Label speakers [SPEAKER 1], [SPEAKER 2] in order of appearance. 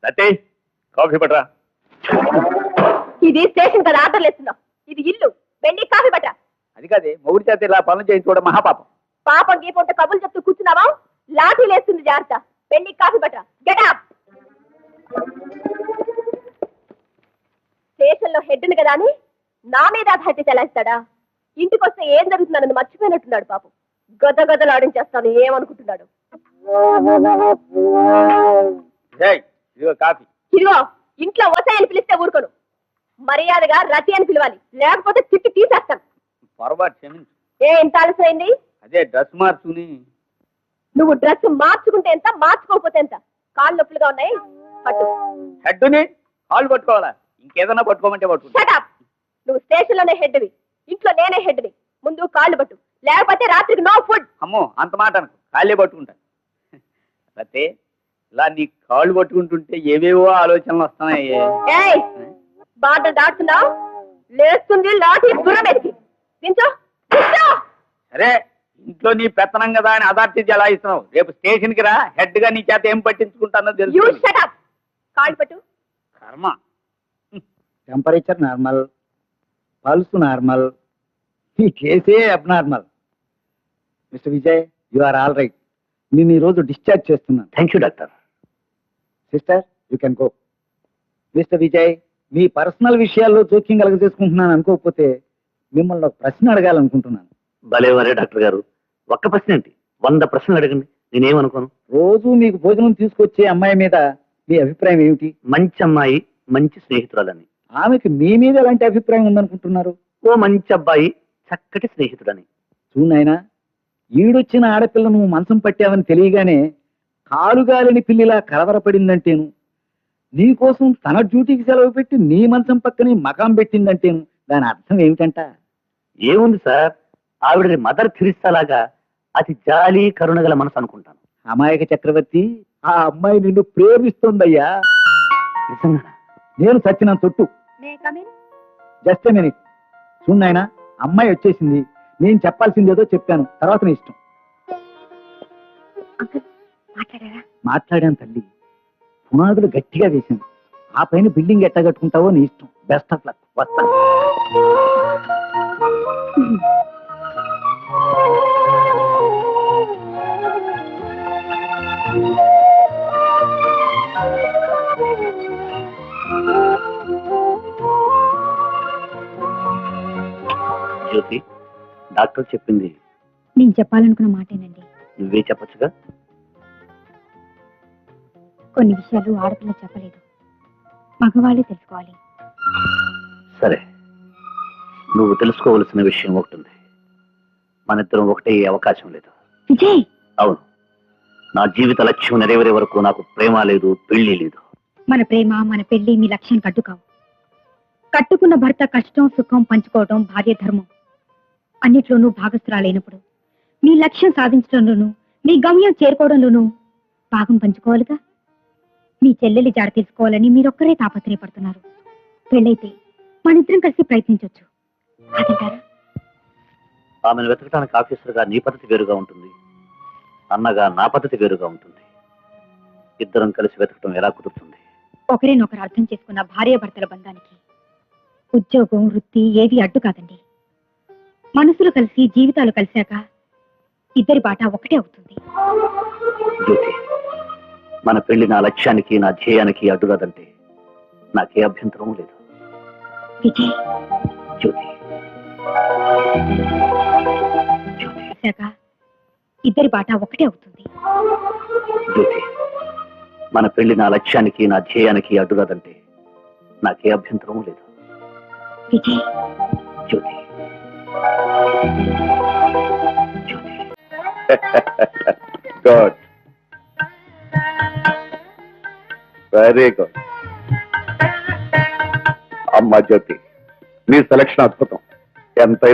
[SPEAKER 1] లతే coffee పట్రా.
[SPEAKER 2] ఇది station కదా ఆర్డర్లు ఇస్తున్నావు. ఇది ఇల్లు. వెళ్ళి కాఫీ పట్ట.
[SPEAKER 1] అది కాదే మొగుడి చేత ఇలా పనులు చేయించుకోవడం మహాపాపం.
[SPEAKER 2] పాపం గీపంటే కబుర్లు చెప్తూ కూర్చున్నావా? లాఠీలు వేస్తుంది జాగ్రత్త. వెళ్ళి కాఫీ పట్ట. Get up. స్టేషన్ లో హెడ్ కదా అని నా మీద అథారిటీ చెలాయిస్తాడా? ఇంటికి వస్తే ఏం జరుగుతుందన్నది మర్చిపోయినట్టున్నాడు పాపం. గద గదలాడించేస్తాను ఏమనుకుంటున్నాడు.
[SPEAKER 1] ఇదిగో కాఫీ.
[SPEAKER 2] ఇదిగో ఇంట్లో వసాయని పిలిస్తే ఊరుకోను. మర్యాదగా రతి అని పిలవాలి, లేకపోతే తిట్టి తీసేస్తాను.
[SPEAKER 1] పొరపాటు క్షమించు.
[SPEAKER 2] ఎంత ఆలస్యమైంది?
[SPEAKER 1] అదే డ్రెస్ మార్చుకుని.
[SPEAKER 2] నువ్వు డ్రెస్ మార్చుకుంటే ఎంత, మార్చుకోకపోతే ఎంత? కాళ్ళు నొప్పులుగా ఉన్నాయి, పట్టు.
[SPEAKER 1] హెడ్ని కాళ్ళు పట్టుకోవాలా? ఇంకేదన్నా పట్టుకోమంటే పట్టు.
[SPEAKER 2] Shut up. నువ్వు స్టేషన్ లోనే హెడ్వి, ఇంట్లో నేనే హెడ్ని. ముందు కాళ్ళు పట్టు, లేకపోతే రాత్రికి నో ఫుడ్.
[SPEAKER 1] అమ్మో అంత మాట అనుకో, కాళ్ళే పట్టుకుంటా. అయితే ఇలా నీ కాళ్ళు పట్టుకుంటుంటే ఏవేవో ఆలోచనలు వస్తున్నాయి.
[SPEAKER 2] బాధ దాటుతున్నావు. లేస్తుంది లాఠీ దూరం ఎదిగి. దించో.
[SPEAKER 1] సరే ఇంట్లో నీ పెత్తనం కదా అని అథారిటీ ఎలా ఇస్తున్నావు? రేపు స్టేషన్ కి రా, హెడ్ గా నీ చేత ఏం పట్టించుకుంటానో తెలుసు.
[SPEAKER 2] కాళ్ళు పట్టు.
[SPEAKER 1] కర్మ.
[SPEAKER 3] టెంపరేచర్ నార్మల్, పల్స్ నార్మల్, ఈ కేసే abnormal. Mister Vijay, you are all right. నేను ఈరోజు డిశ్చార్జ్ చేస్తున్నాను.
[SPEAKER 1] Thank you doctor.
[SPEAKER 3] Sister, you can go. Mister Vijay, మీ పర్సనల్ విషయాల్లో జోక్యం కలగజేసుకుంటున్నాను అనుకోకపోతే మిమ్మల్ని ఒక ప్రశ్న అడగాలనుకుంటున్నాను.
[SPEAKER 1] భలేవరే డాక్టర్ గారు, ఒక్క ప్రశ్న ఏంటి, 100 ప్రశ్నలు అడగండి, నేనేమనుకోను.
[SPEAKER 3] రోజు మీకు భోజనం తీసుకొచ్చే అమ్మాయి మీద మీ అభిప్రాయం ఏమిటి?
[SPEAKER 1] మంచి అమ్మాయి, మంచి స్నేహితురాలని.
[SPEAKER 3] ఆమెకి మీ మీద ఎలాంటి అభిప్రాయం ఉందనుకుంటున్నారు?
[SPEAKER 1] ఓ మంచి అబ్బాయి, చక్కటి స్నేహితుడని.
[SPEAKER 3] చూనాయనా, ఈడొచ్చిన ఆడపిల్ల నువ్వు మంచం పట్టావని తెలియగానే కాలుగాలిని పిల్లిలా కలవరపడిందంటేను, నీకోసం తన డ్యూటీకి సెలవు పెట్టి నీ మంచం పక్కనే మకాం పెట్టిందంటేను దాని అర్థం ఏమిటంట?
[SPEAKER 1] ఏముంది సార్, ఆవిడ మదర్ థెరిస్సా లాగా అతి జాలి కరుణగల మనసు అనుకుంటాను.
[SPEAKER 3] అమాయక చక్రవర్తి, ఆ అమ్మాయి నిన్ను ప్రేమిస్తోందయ్యా.
[SPEAKER 1] నిజంగా?
[SPEAKER 3] నేను చచ్చిన తొట్టు. Just a minute. చూడాయనా, అమ్మాయి వచ్చేసింది. నేను చెప్పాల్సింది ఏదో చెప్పాను, తర్వాత నీ ఇష్టం. మాట్లాడాను తల్లి, పునాదులు గట్టిగా వేసింది. ఆ పైన బిల్డింగ్ ఎట్ట కట్టుకుంటావో నీ ఇష్టం. Best of luck. వస్తా.
[SPEAKER 1] జ్యోతి, డాక్టర్ చెప్పింది
[SPEAKER 4] నేను చెప్పాలనుకున్న మాటేనండి.
[SPEAKER 1] నువ్వే చెప్పచ్చుగా.
[SPEAKER 4] కొన్ని విషయాలు ఆడపిల్ల చెప్పలేదు, మగవాళ్ళే తెలుసుకోవాలి.
[SPEAKER 1] సరే, నువ్వు తెలుసుకోవలసిన విషయం ఒకటి ఉంది. మన ఇద్దరం ఒకటే అవకాశం లేదు.
[SPEAKER 4] విజయ్.
[SPEAKER 1] అవును, నా జీవిత లక్ష్యం నెరవేరే వరకు నాకు ప్రేమ లేదు, పెళ్లి లేదు.
[SPEAKER 4] మన ప్రేమ, మన పెళ్లి మీ లక్ష్యం కట్టు కావు. కట్టుకున్న భర్త కష్టం సుఖం పంచుకోవడం భార్య ధర్మం. అన్నిట్లోనూ భాగస్థురాలైనప్పుడు మీ లక్ష్యం సాధించడంలోనూ మీ గమ్యం చేరుకోవడంలోనూ భాగం పంచుకోవాలిగా. మీ చెల్లెలి జాడ తీసుకోవాలని మీరొక్కరే తాపత్రయపడుతున్నారు. పెళ్ళైతే మనిద్దరం కలిసి ప్రయత్నించవచ్చు. అదంటారా?
[SPEAKER 1] ఆమెను వెతకడానికి ఆఫీసర్గా నీ పద్ధతి వేరుగా ఉంటుంది, అన్నగా నా పద్ధతి వేరుగా ఉంటుంది. ఇద్దరం కలిసి వెతకడం ఎలా కుదురుతుంది?
[SPEAKER 4] ఒకరినొకరు అర్థం చేసుకున్న భార్యాభర్తల బంధానికి ఉద్యోగం, వృత్తి ఏవి అడ్డు కాదండి. మనసులు కలిసి జీవితాలు కలిశాక ఇద్దరి బాట ఒకటే అవుతుంది.
[SPEAKER 1] జ్యోతి, మన పెళ్లి నా లక్ష్యానికి, నా ధ్యేయానికి అడ్డురాదంటే నాకే అభ్యంతరం లేదు.
[SPEAKER 4] విజయ్.
[SPEAKER 1] జ్యోతి,
[SPEAKER 4] ఇద్దరి బాట ఒకటే అవుతుంది.
[SPEAKER 1] జ్యోతి, మన పెళ్లి నా లక్ష్యానికి, నా ధ్యేయానికి అడ్డురాదంటే నాకే అభ్యంతరం లేదు.
[SPEAKER 4] Vijay.
[SPEAKER 1] Jyothi. Good, very good. అమ్మా జ్యోతి, నీ సెలక్షన్ అద్భుతం. ఎంత